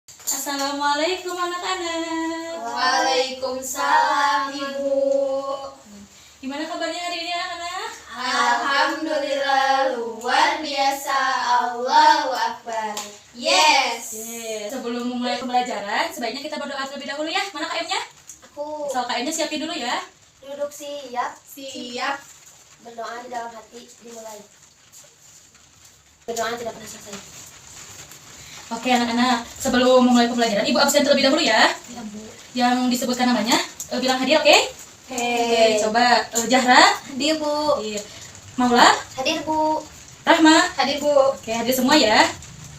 Assalamualaikum anak-anak. Waalaikumsalam Ibu. Gimana kabarnya hari ini anak-anak? Alhamdulillah luar biasa. Allahu Akbar. Yes. Sebelum memulai pembelajaran, sebaiknya kita berdoa terlebih dahulu ya. Mana KM-nya? Aku So, KM-nya siapin dulu ya. duduk siap. Siap. Berdoa di dalam hati dimulai. Berdoa tidak pernah selesai. Oke anak-anak, sebelum memulai pembelajaran, Ibu absen terlebih dahulu ya. Ya Bu. Yang disebutkan namanya, bilang hadir, oke? Oke, coba Zahra, Hadir Bu. hadir. Maula, Hadir Bu. Rahma. Hadir Bu. Oke, hadir semua ya.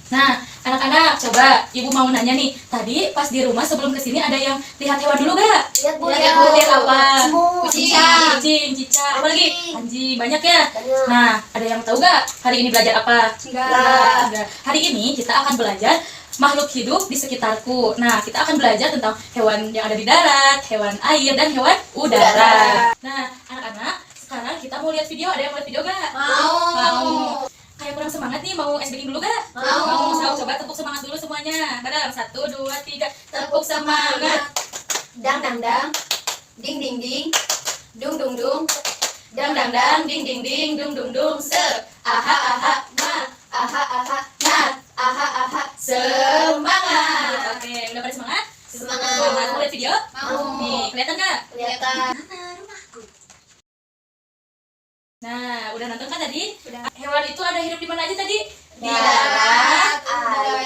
Nah, anak-anak, coba Ibu mau nanya nih. Tadi pas di rumah sebelum kesini ada yang lihat hewan dulu gak? Lihat Bu. Lihat, Bu, lihat apa? Semut. Kucing, cicak, apa lagi? Anjing. Anjing, banyak ya? Banyak. Nah, ada yang tahu gak hari ini belajar apa? Enggak. Enggak. Hari ini kita akan belajar makhluk hidup di sekitarku. Nah, kita akan belajar tentang hewan yang ada di darat, hewan air, dan hewan udara. Nah, anak-anak, sekarang kita mau lihat video. Ada yang mau lihat video gak? Mau. Kayak kurang semangat nih, mau SBing dulu gak? Mau. Coba tepuk semangat dulu semuanya. Bareng, 1, 2, 3, tepuk semangat. Dang dang dang. Ding ding ding. Dung dung dung. Dang dang dang, ding ding ding, dung dung dung, se. Aha aha ma. Aha aha ma. Aha aha. Semangat. Oke, udah pada semangat? Semangat. Mau lihat video? Mau. Nih, kelihatan gak? Kelihatan. Nah, udah nonton kan tadi? Udah. Hewan itu ada hidup di mana aja tadi? Di darat, air,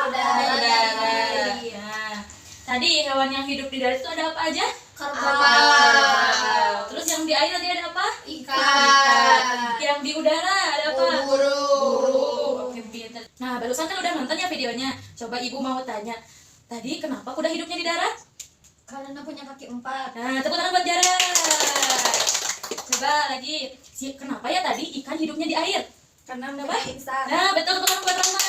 Udara. udara. Nah, tadi hewan yang hidup di darat itu ada apa aja? Kerbau. Terus yang di air tadi ada apa? Ikan. Yang di udara ada apa? Burung. Oke, pintar. Nah, barusan kan udah nonton ya videonya. Coba Ibu mau tanya. Tadi kenapa kuda hidupnya di darat? Karena punya kaki 4. Nah, tepuk tangan buat Jara. Coba lagi. Kenapa ya tadi ikan hidupnya di air? Karena Kenapa? punya insang. Nah, betul, tepuk tangan buat Rahma.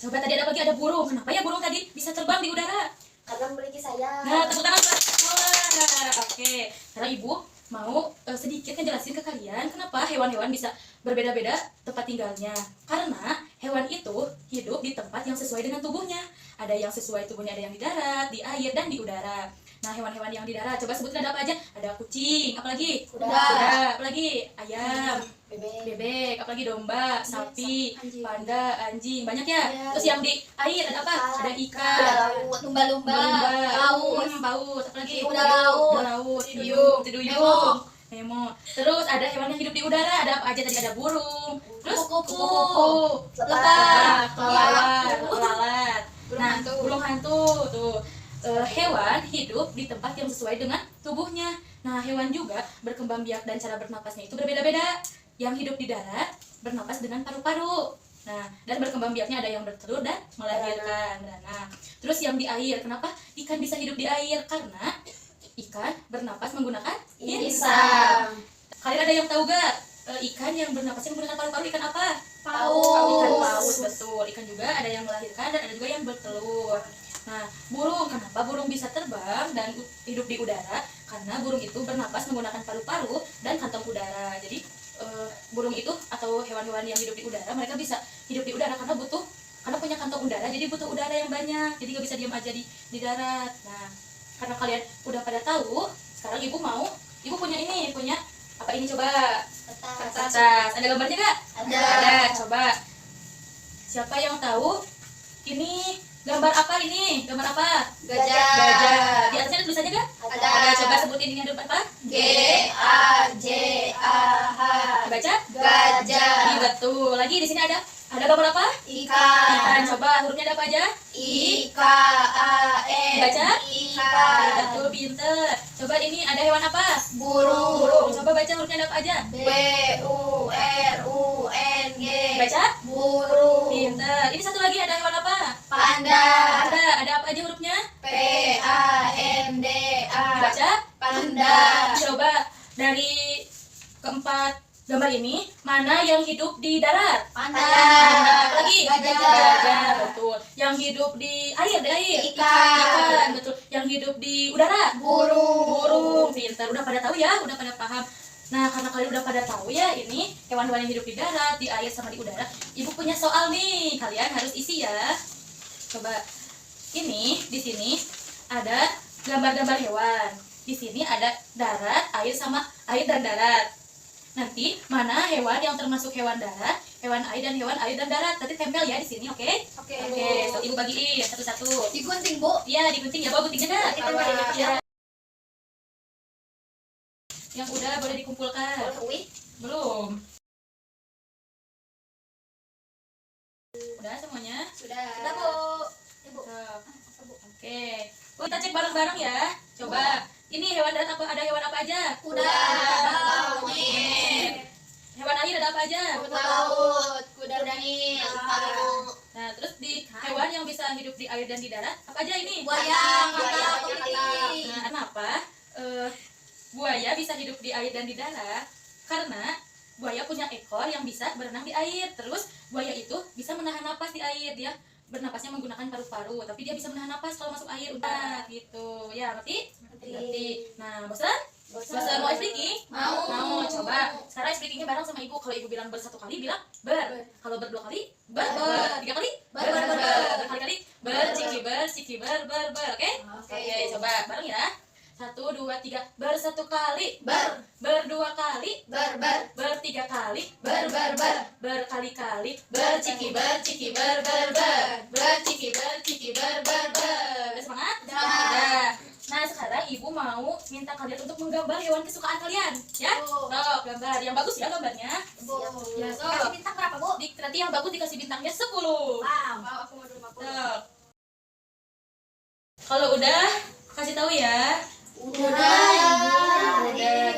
Coba tadi ada lagi, ada burung. Kenapa ya burung tadi bisa terbang di udara? Karena memiliki sayap. Nah, tepuk tangan buat Mola. Oke, sekarang Ibu mau sedikit ngejelasin ke kalian kenapa hewan-hewan bisa berbeda-beda tempat tinggalnya. Karena hewan itu hidup di tempat yang sesuai dengan tubuhnya. Ada yang sesuai tubuhnya, ada yang di darat, di air, dan di udara. Nah, hewan-hewan yang di darat, coba sebutin ada apa aja? Ada kucing, apalagi? Kuda. Apalagi? Ayam, Bebek. bebek, apalagi domba, sapi, anjing. panda, anjing, banyak ya. Iya. Terus yang di air ada apa? Ada Ada ikan, laut. Lumba-lumba. Paus. paus, apalagi? Kuda laut. Kuda laut, Duyung. duyung, Nemo. Terus ada hewan yang hidup di udara, ada apa aja tadi? Ada burung, terus Kupu-kupu. Lebah. lalat. Burung Nah, hantu. burung hantu tuh. Hewan hidup di tempat yang sesuai dengan tubuhnya. Nah, hewan juga berkembang biak dan cara bernapasnya itu berbeda-beda. Yang hidup di darat bernapas dengan paru-paru. Nah, dan berkembang biaknya ada yang bertelur dan melahirkan beranak. Terus yang di air, kenapa ikan bisa hidup di air? Karena ikan bernapas menggunakan Insang. Kalian ada yang tahu gak ikan yang bernapasnya menggunakan paru-paru ikan apa? Paus. Ikan paus, betul. Ikan juga ada yang melahirkan dan ada juga yang bertelur. Nah, burung, kenapa burung bisa terbang dan hidup di udara? Karena burung itu bernapas menggunakan paru-paru dan kantong udara. Jadi burung itu atau hewan-hewan yang hidup di udara, mereka bisa hidup di udara karena punya kantong udara, jadi butuh udara yang banyak. Jadi nggak bisa diam aja di darat. Nah, karena kalian udah pada tahu, sekarang ibu punya apa ini, coba Kertas. kertas. Ada gambarnya gak? Ada. Coba. Siapa yang tahu ini gambar apa ini? Gambar apa? Gajah. Gajah. Di atasnya ada tulisannya gak? Ada. Coba sebutin ini ada apa? G-A-J-A-H. Dibaca? Gajah. Iya, betul. Lagi di sini ada gambar apa? Ikan. Coba hurufnya ada apa aja? I-K-A-N. Baca? Ikan. Betul, pinter. Coba ini ada hewan apa? Burung. Coba baca hurufnya ada apa aja? B-U-R-U-N-G. Baca? Burung. Pinter. Ini satu lagi ada hewan apa? Panda. Ada apa aja hurufnya? P-A-N-D-A. Baca? Panda. Coba dari keempat gambar ini mana yang hidup di darat? Panda. Apa lagi? Gajah. Betul. Yang hidup di air, Ikan. betul. Yang hidup di udara? Burung. Pintar. Udah pada tahu ya? Udah pada paham. Nah, karena kalian udah pada tahu ya ini hewan-hewan yang hidup di darat, di air sama di udara, Ibu punya soal nih. Kalian harus isi ya. Coba ini di sini ada gambar-gambar hewan. Di sini ada darat, air sama air dan darat. Nanti mana hewan yang termasuk hewan darat, hewan air dan darat. Nanti tempel ya di sini, oke? Oke. Oke, so ibu bagiin satu-satu. Digunting, Bu. Iya, digunting ya, bawa guntingnya dah. Kita balik aja. Iya. Yang udah boleh dikumpulkan. Wih. Belum. Udah semuanya? Sudah. Sudah, Bu. Ibu. Oke. Kita cek bareng-bareng ya. Coba. Ini hewan darat apa? Ada hewan apa aja? Kuda, Monyet. Hewan air ada apa aja? kuda laut, kuda nil, Nah, terus di hewan yang bisa hidup di air dan di darat, apa aja ini? buaya, kakak, Nah, kepiting. kenapa buaya bisa hidup di air dan di darat? Karena buaya punya ekor yang bisa berenang di air. Terus buaya itu bisa menahan napas di air. Dia bernapasnya menggunakan paru-paru, tapi dia bisa menahan napas kalau masuk air. Udah gitu. Ya, ngerti? Ngerti. Nah, bosan? Bosan mau ice breaking? Mau. Coba. Sekarang ice breakingnya bareng sama ibu. Kalau ibu bilang ber satu kali, bilang ber. Kalau ber dua kali, ber. Tiga kali, ber. Berkali-kali, ber. Ciki ber. Oke? Oke, coba bareng ya. 1, 2, 3. Ber satu kali, Ber. ber dua kali, Ber. ber tiga kali, Ber. berkali-kali, ber. Ciki ber. Ber ciki ber. Udah semangat? Udah. Nah, sekarang ibu mau minta kalian untuk menggambar hewan kesukaan kalian, ya? Oh. Tuh, gambar yang bagus ya gambarnya. Bu. Ya, so. Kasih bintang berapa, Bu? Nanti yang bagus dikasih bintangnya 10. Wow. Aku mau 50. Tuh. Kalau udah, kasih tahu ya. Udah.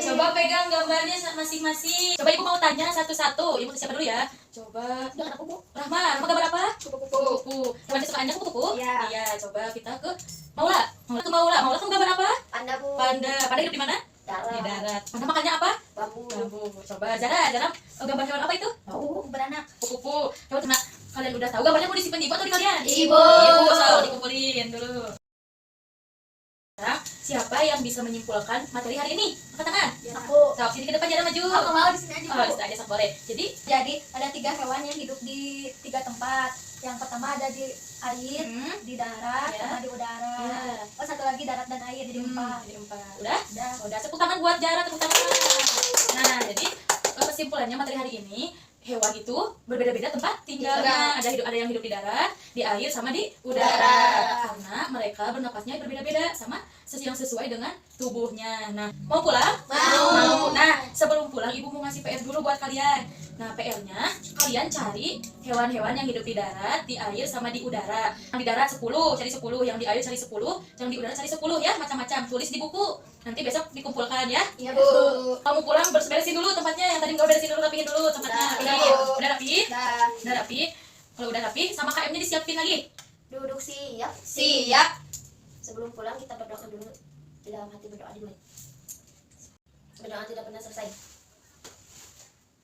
Coba pegang gambarnya masing-masing. Coba ibu mau tanya satu-satu. Ibu ke siapa dulu ya? Coba. Udah aku, Bu. Rahma gambar apa? Kupu-kupu. Kupu. Hewan kesukaannya kupu-kupu? Iya. Iya, coba kita ke Maula. Maula kamu gambar apa? Panda, Bu. Panda. Panda hidup di mana? Di Darat. darat. Panda makannya apa? Bambu. Bambu. Coba Jara gambar hewan apa itu? Bambu beranak. Kupu-kupu. Coba kena kalian udah tahu gambarnya mau disimpan di ibu atau di kalian? Ibu. Ibu, so dikumpulin dulu. Nah, siapa yang bisa menyimpulkan materi hari ini? Angkat tangan. Aku. Sok, sini ke depan Jara maju. Aku mau di sini aja, Oh, di Bu. situ aja sok boleh. Jadi, Jadi ada 3 hewan yang hidup di 3 tempat. Yang pertama ada di air, di darat, Ya. sama di udara. ya. Oh, satu lagi darat dan air, jadi 4. Jadi 4. Udah? Udah. Udah, tepuk tangan buat Jara, tepuk tangan. Nah, jadi kesimpulannya materi hari ini, hewan itu berbeda-beda tempat tinggalnya. Ada yang hidup di darat, di air, sama di udara. Karena mereka bernapasnya berbeda-beda sama yang sesuai dengan tubuhnya. Nah, mau pulang? Mau. Nah, sebelum pulang ibu mau ngasih PR dulu buat kalian. Nah, PR-nya kalian cari hewan-hewan yang hidup di darat, di air, sama di udara. Yang di darat 10, cari 10, yang di air cari 10, yang di udara cari 10 ya, macam-macam. Tulis di buku. Nanti besok dikumpulkan ya. Iya, Bu. Kamu pulang beresin dulu tempatnya, yang tadi nggak beresin dulu, rapiin dulu tempatnya. Udah, Rapiin. Bu. Udah rapi? Dah. Udah rapi. Kalau udah rapi, sama KM-nya disiapin lagi. Duduk siap. Siap. Sebelum pulang kita berdoa dulu. Di dalam hati berdoa dulu. Berdoa tidak pernah selesai.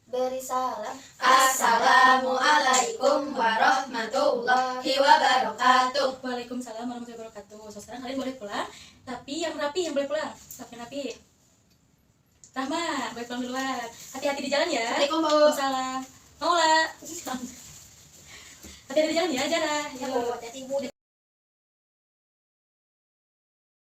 Beri salam. Assalamualaikum warahmatullahi wabarakatuh. Waalaikumsalam warahmatullahi wabarakatuh. So, sekarang kalian boleh pulang, tapi yang rapi yang boleh pulang. Tapi rapi. Rahma, boleh pulang duluan. Hati-hati di jalan ya. Assalamualaikum, Bu. Waalaikumsalam. Maula. Hati-hati di jalan ya, Jara. Ya, Yuk. Bu. Hati-hati, Bu.